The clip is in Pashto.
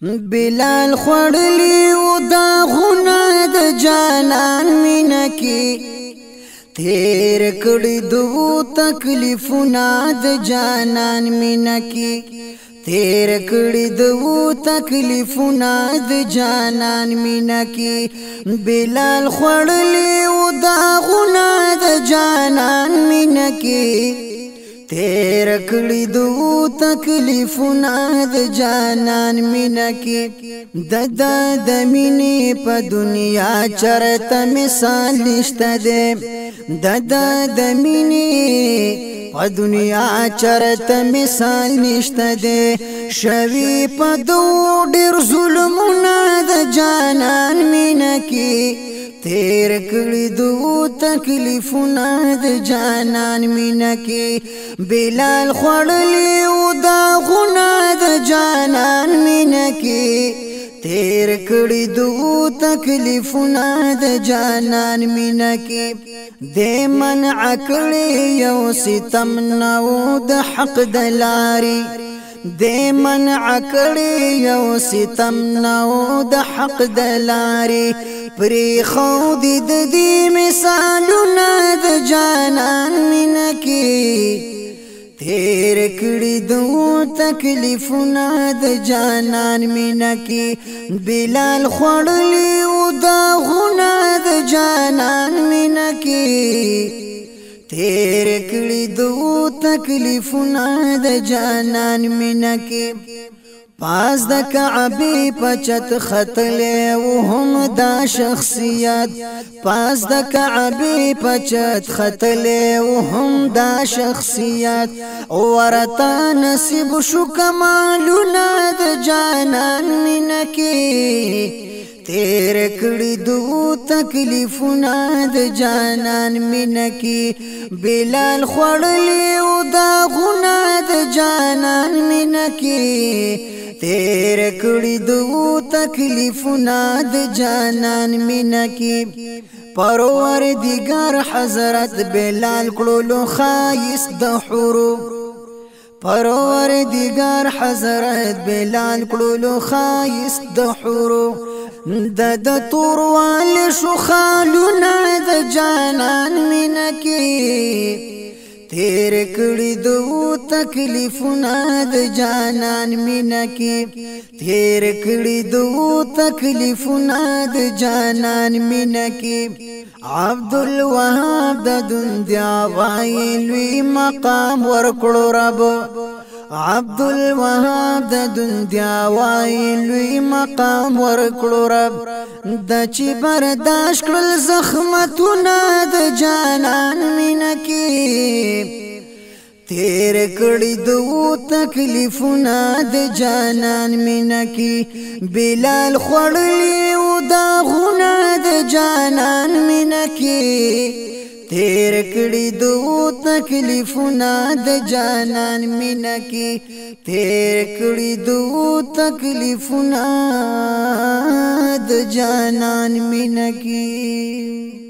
بلال خوړلی و داغونه د جانان مینه کې تیر کړي دو تکلیفونه د جانان مینه کې تیر کړي دو تکلیفونه د جانان مینه کې بلال خوړلی و داغونه د جانان مینه کې تیر کړي دو تکلیفونه د جانان مینه کې د مینې په دنیا چرته مثال نشته دی د مینې په دنیا چرته مثال نشته دی شوي په دو ډېر ظلمونه د جانان مینه کې تیر کړي دو تکلیفونه د جانان مینه کې بلال خوړلی و داغونه د جانان مینه کې تیر کړي دو تکلیفونه د جانان مینه کې د منع کړي یو ستم نو د حق د لاري د منع کړي یو ستم نو د حق د لاري پری خود د دې مثالونه د جانان مینه کې تیر کړي دو تکلیفونه د جانان مینه کې بلال خوړلی و داغونه د جانان مینه کې تیر کړي دو تکلیفونه د جانان مینه کې پاس د کعبه پچت ختلې و هم دا شخصیت پاس د کعبه پچت ختلې و هم دا شخصیت ورته نصیب شو کمالونه د جانان مینه کې تیر کړي دو تکلیفونه د جانان مینه کې بلال خوړلی و داغونه د جانان مینه کې تیر کړي دو تکلیفونه د جانان مینه کې پروردگار حضرت بلال کړلو خایس د حروف پروردگار حضرت بلال کړلو خایس د حروف د توروال شو خالونه د جانان مینه کې تیر کړي دو تکلیفونه د جانان مینه کې تیر کړي دو تکلیفونه د جانان مینه کې عبدالوهاب د دنیا وایلوی مقام ورکړو رب عبدالوهاب د دنیا وایلوی مقام ورکړو رب د چې برداشت کړل زخمتونه د جانان مینه کې تیر کړي دو تکلیفونه د جانان مینه کې بلال خوړلی و داغونه د جانان مینه کې تیر کړي دو تکلیفونه د جانان مینه کې تیر کړي دو تکلیفونه د جانان مینه کې